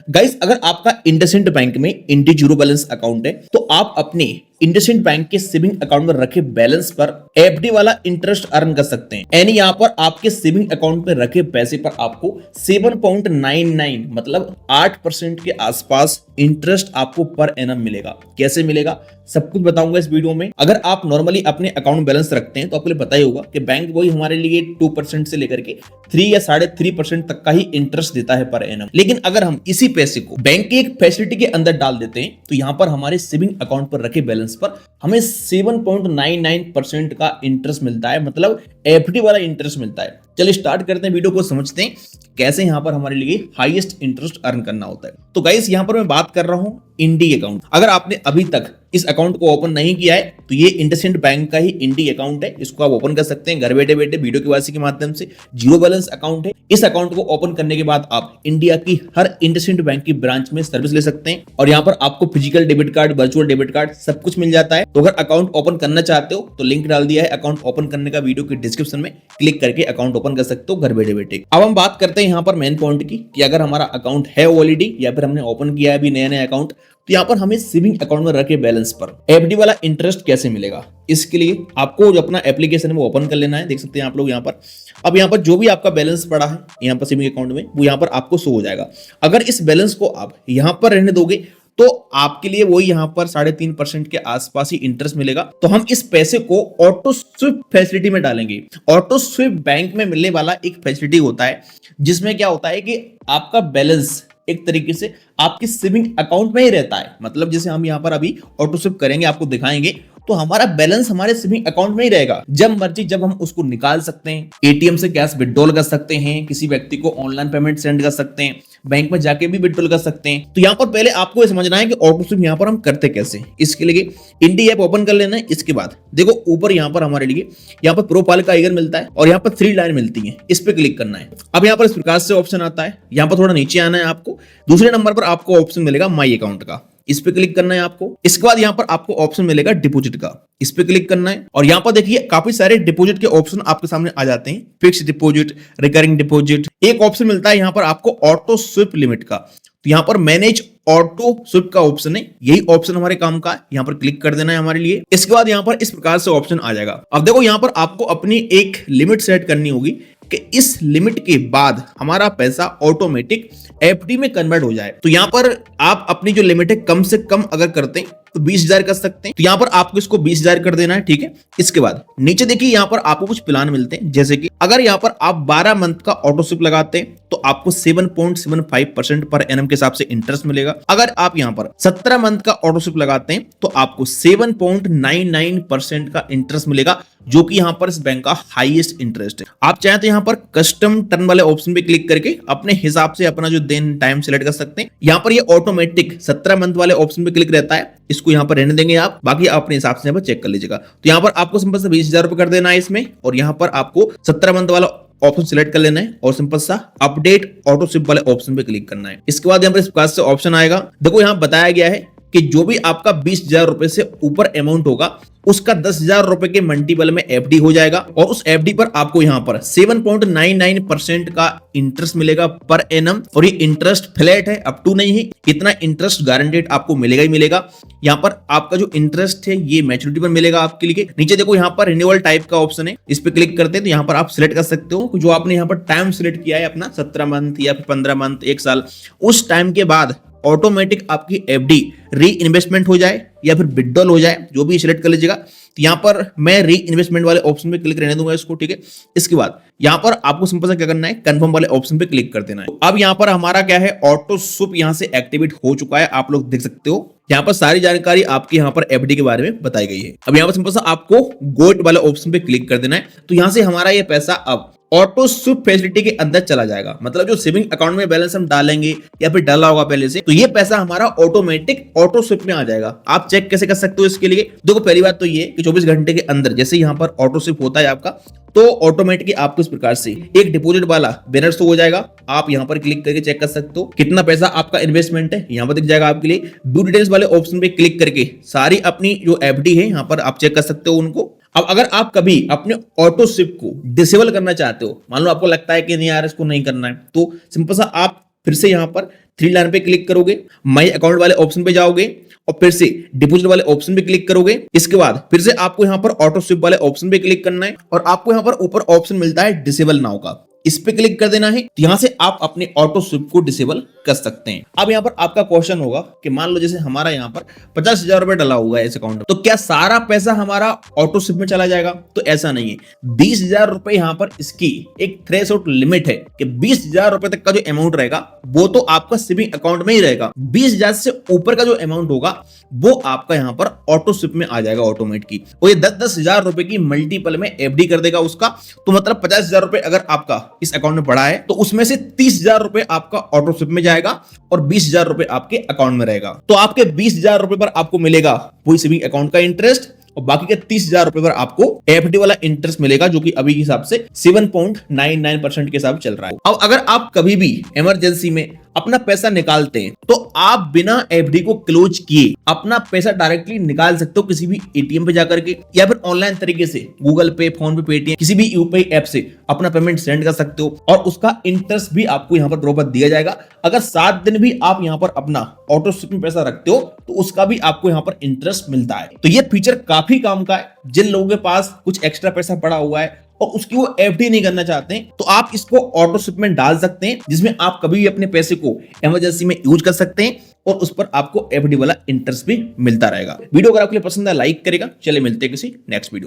Guys, अगर आपका IndusInd bank में इंडी जीरो बैलेंस अकाउंट है तो आप अपने इंडसइंड बैंक के सेविंग अकाउंट में रखे बैलेंस पर एफडी वाला इंटरेस्ट अर्न कर सकते हैं। यानी यहाँ पर आपके सेविंग अकाउंट में रखे पैसे पर आपको 7.99 मतलब 8% के आसपास इंटरेस्ट आपको पर एनम मिलेगा। कैसे मिलेगा सब कुछ बताऊंगा इस वीडियो में। अगर आप नॉर्मली अपने अकाउंट बैलेंस रखते हैं तो आपको पता ही होगा कि बैंक वही हमारे लिए 2% से लेकर के 3 या 3.5% तक का ही इंटरेस्ट देता है पर एनम। लेकिन अगर हम इसी पैसे को बैंक की एक फैसिलिटी के अंदर डाल देते हैं तो यहाँ पर हमारे सेविंग अकाउंट पर रखे बैलेंस पर हमें 7.99% का इंटरेस्ट मिलता है, मतलब एफडी वाला इंटरेस्ट मिलता है। चलिए स्टार्ट करते हैं, वीडियो को समझते हैं कैसे यहां पर हमारे लिए हाईएस्ट इंटरेस्ट अर्न करना होता है। तो गाइस, यहां पर मैं बात कर रहा हूं इंडी अकाउंट। अगर आपने अभी तक इस अकाउंट को ओपन नहीं किया है तो ये इंडसइंड बैंक का ही इंडी अकाउंट है। इसको आप ओपन कर सकते हैं घर बैठे बैठे वीडियो केवाईसी के माध्यम से। जीरो बैलेंस अकाउंट है। इस अकाउंट को ओपन करने के बाद आप इंडिया की हर इंडसइंड बैंक की ब्रांच में सर्विस ले सकते हैं और यहाँ पर आपको physical debit card, virtual debit card सब कुछ मिल जाता है। तो अगर अकाउंट ओपन करना चाहते हो तो लिंक डाल दिया है अकाउंट ओपन करने का वीडियो के डिस्क्रिप्शन में, क्लिक करके अकाउंट ओपन कर सकते हो घर बैठे बैठे। अब हम बात करते हैं यहाँ पर मेन पॉइंट की कि अगर हमारा अकाउंट है ऑलरेडी या फिर हमने ओपन किया है अभी नया नया अकाउंट, तो यहाँ पर हमें सेविंग अकाउंट में रखे बैलेंस पर एफडी वाला इंटरेस्ट कैसे मिलेगा। इसके लिए आपको जो अपना एप्लीकेशन है वो ओपन कर लेना है। देख सकते हैं आप लोग यहाँ पर। अब यहाँ पर जो भी आपका बैलेंस पड़ा है यहाँ पर सेविंग अकाउंट में वो यहाँ पर आपको शो हो जाएगा। अगर इस बैलेंस को आप यहाँ पर रहने दोगे तो आपके लिए वही यहाँ पर 3.5% के आसपास ही इंटरेस्ट मिलेगा। तो हम इस पैसे को ऑटो स्विप फैसिलिटी में डालेंगे। ऑटो स्विप बैंक में मिलने वाला एक फैसिलिटी होता है जिसमें क्या होता है कि आपका बैलेंस एक तरीके से आपके सेविंग अकाउंट में ही रहता है। मतलब जैसे हम यहाँ पर अभी ऑटो स्विप करेंगे, आपको दिखाएंगे, तो हमारा बैलेंस हमारे सेविंग अकाउंट में ही रहेगा। जब मर्जी जब हम उसको निकाल सकते हैं, एटीएम से कैश विड्रॉल कर सकते हैं, किसी व्यक्ति को ऑनलाइन पेमेंट सेंड कर सकते हैं, बैंक में जाके भी विड्रॉल कर सकते हैं। तो यहाँ पर पहले आपको ये समझना है कि ऑटो स्विप यहाँ पर हम करते कैसे। इसके लिए इंडी ऐप ओपन कर लेना है। इसके बाद देखो ऊपर यहाँ पर हमारे लिए यहाँ पर प्रोफाइल का आइकन मिलता है और यहाँ पर 3 लाइन मिलती है, इस पे क्लिक करना है। अब यहाँ पर इस प्रकार से ऑप्शन आता है। यहाँ पर थोड़ा नीचे आना है आपको। दूसरे नंबर पर आपको ऑप्शन मिलेगा माई अकाउंट का, इस पे क्लिक करना है आपको। इसके बाद यहाँ पर आपको ऑप्शन मिलेगा डिपॉजिट का, इस पे क्लिक करना है। और यहाँ पर देखिए काफी सारे डिपॉजिट के ऑप्शन आपके सामने आ जाते हैं। Fix deposit, recurring deposit. एक ऑप्शन मिलता है यहाँ पर आपको ऑटो स्विप लिमिट का। तो यहाँ पर मैनेज ऑटो स्विप का ऑप्शन है, यही ऑप्शन हमारे काम का है। यहाँ पर क्लिक कर देना है हमारे लिए। इसके बाद यहाँ पर इस प्रकार से ऑप्शन आ जाएगा। अब देखो यहाँ पर आपको अपनी एक लिमिट सेट करनी होगी कि इस लिमिट के बाद हमारा पैसा ऑटोमेटिक एफडी में कन्वर्ट हो जाए। तो यहाँ पर आप अपनी जो लिमिट है कम से कम अगर करते हैं तो 20,000 कर सकते हैं। तो यहाँ पर आपको इसको 20,000 कर देना है, ठीक है। इसके बाद नीचे देखिए यहाँ पर आपको कुछ प्लान मिलते हैं, जैसे कि अगर यहाँ पर आप 12 मंथ का ऑटो स्विप लगाते हैं तो आपको 7.75% पर एनम के हिसाब से इंटरेस्ट मिलेगा। अगर आप यहाँ पर 17 मंथ का ऑटो स्विप लगाते हैं तो आपको 7.99% का इंटरेस्ट मिलेगा, जो कि यहाँ पर इस बैंक का हाईएस्ट इंटरेस्ट है। आप चाहें तो यहाँ पर कस्टम टर्म वाले ऑप्शन पे क्लिक करके अपने हिसाब से अपना जो दिन टाइम सेलेक्ट कर सकते हैं। यहाँ पर ये ऑटोमेटिक 17 मंथ वाले ऑप्शन पे क्लिक रहता है, इसको यहाँ पर रहने देंगे आप, बाकी आप अपने हिसाब से यहाँ पर चेक कर लीजिएगा। तो यहाँ पर आपको सिंपल से 20,000 रुपए कर देना है इसमें, और यहाँ पर आपको 17 मंथ वाला ऑप्शन सिलेक्ट कर लेना है और सिंपल सा अपडेट ऑटो स्विप वाले ऑप्शन पे क्लिक करना है। इसके बाद यहाँ पर इस प्रकार से ऑप्शन आएगा। देखो यहाँ बताया गया है कि जो भी आपका 20,000 रुपए से ऊपर अमाउंट होगा उसका 10,000 रुपए के मल्टीपल में एफडी हो जाएगा और उस एफडी पर आपको यहाँ पर 7.99% का इंटरेस्ट मिलेगा पर एनम। और ये इंटरेस्ट फ्लैट है, अप टू नहीं है, इतना इंटरेस्ट गारंटेड आपको मिलेगा ही मिलेगा। यहाँ पर आपका जो इंटरेस्ट है ये मैच्योरिटी पर मिलेगा आपके लिए। नीचे देखो यहाँ पर रिन्यूअल टाइप का ऑप्शन है, इस पे क्लिक करते हैं तो यहाँ पर आप सिलेक्ट कर सकते हो जो आपने यहाँ पर टाइम सिलेक्ट किया है अपना, 17 मंथ या फिर 15 मंथ, 1 साल। उस टाइम के बाद ऑटोमेटिक आपकी एफडी री इन्वेस्टमेंट हो जाए या फिर विड्रॉल हो जाए, जो भी सिलेक्ट कर लीजिएगा। तो यहाँ पर मैं री इन्वेस्टमेंट वाले ऑप्शन पे क्लिक रहने दूंगा इसको, ठीक है। इसके बाद यहाँ पर आपको सिंपल सा क्या करना है, कंफर्म वाले ऑप्शन पे क्लिक कर देना है। अब यहाँ पर हमारा क्या है, ऑटो स्विप यहाँ से एक्टिवेट हो चुका है, आप लोग देख सकते हो। यहाँ पर सारी जानकारी आपकी यहाँ पर एफडी के बारे में बताई गई है। अब यहाँ पर सिंपल सा आपको गोट वाले ऑप्शन पे क्लिक कर देना है। तो यहाँ से हमारा ये पैसा अब ऑटो स्विप फैसिलिटी के अंदर चला जाएगा। मतलब जो सेविंग अकाउंट में बैलेंस हम डालेंगे या फिर डाला होगा पहले से, तो ये पैसा हमारा ऑटोमेटिक ऑटो स्विप में आ जाएगा। आप चेक कैसे कर सकते हो इसके लिए, देखो पहली बात तो ये कि 24 घंटे के अंदर जैसे यहाँ पर ऑटो स्विप होता है आपका, तो ऑटोमेटिकली आपको इस प्रकार से एक डिपॉजिट वाला बैनर शो हो जाएगा। आप यहाँ पर क्लिक करके चेक कर सकते हो कितना पैसा आपका इन्वेस्टमेंट है, यहाँ पर दिख जाएगा आपके लिए। व्यू डिटेल्स वाले ऑप्शन पे क्लिक करके सारी अपनी जो एफडी है यहाँ पर आप चेक कर सकते हो उनको। अब अगर आप कभी अपने ऑटो स्विप को डिसेबल करना चाहते हो, मान लो आपको लगता है कि नहीं यार इसको नहीं करना है, तो सिंपल सा आप फिर से यहाँ पर थ्री लाइन पे क्लिक करोगे, माई अकाउंट वाले ऑप्शन पे जाओगे और फिर से डिपॉजिट वाले ऑप्शन पे क्लिक करोगे। इसके बाद फिर से आपको यहां पर ऑटो स्विप वाले ऑप्शन पे क्लिक करना है और आपको यहां पर ऊपर ऑप्शन मिलता है डिसेबल नाउ का, इस पे क्लिक कर देना है। तो यहां से आप अपने ऑटो स्विप को डिसेबल कर सकते हैं। अब यहां पर आपका क्वेश्चन होगा कि मान लो जैसे हमारा यहां पर 50,000 रुपए डला हुआ है इस अकाउंट में, तो क्या सारा पैसा हमारा ऑटो स्विप में चला जाएगा? तो ऐसा नहीं है। 20,000 रुपए यहां पर इसकी एक थ्रेशोल्ड लिमिट है कि 20,000 रुपए तक का जो अमाउंट रहेगा वो तो आपका सेविंग अकाउंट में ही रहेगा। 20,000 से ऊपर का जो अमाउंट होगा वो आपका यहां पर ऑटो स्विप में आ जाएगा ऑटोमेटिक की। और ये 10,000 रुपए की मल्टीपल में एफडी कर देगा उसका। तो मतलब 50,000 रुपए अगर आपका इस अकाउंट में पड़ा है तो उसमें से 30,000 रुपए आपका ऑटो स्विप में जाएगा और 20,000 रुपए आपके अकाउंट में रहेगा। तो आपके 20,000 रुपए पर आपको मिलेगा वही सेविंग अकाउंट का इंटरेस्ट और बाकी के 30,000 रुपए पर आपको एफडी वाला इंटरेस्ट मिलेगा जो कि अभी के हिसाब से 7.99% के हिसाब चल रहा है। अब अगर आप कभी भी इमरजेंसी में अपना पैसा निकालते हैं तो आप बिना एफडी को क्लोज किए अपना पैसा डायरेक्टली निकाल सकते हो किसी भी एटीएम पे जाकर के या फिर ऑनलाइन तरीके से गूगल पे, फोन पे, पेटीएम, किसी भी यूपीआई ऐप से अपना पेमेंट सेंड कर सकते हो और उसका इंटरेस्ट भी आपको यहाँ पर बराबर दिया जाएगा। अगर 7 दिन भी आप यहाँ पर अपना ऑटो स्विप में पैसा रखते हो तो उसका भी आपको यहाँ पर इंटरेस्ट मिलता है। तो ये फीचर काफी काम का है जिन लोगों के पास कुछ एक्स्ट्रा पैसा पड़ा हुआ है और उसकी वो एफडी नहीं करना चाहते हैं, तो आप इसको ऑटो स्विप में डाल सकते हैं जिसमें आप कभी भी अपने पैसे को इमरजेंसी में यूज कर सकते हैं और उस पर आपको एफडी वाला इंटरेस्ट भी मिलता रहेगा। वीडियो अगर आपको पसंद है लाइक करेगा। चलिए मिलते हैं किसी नेक्स्ट वीडियो।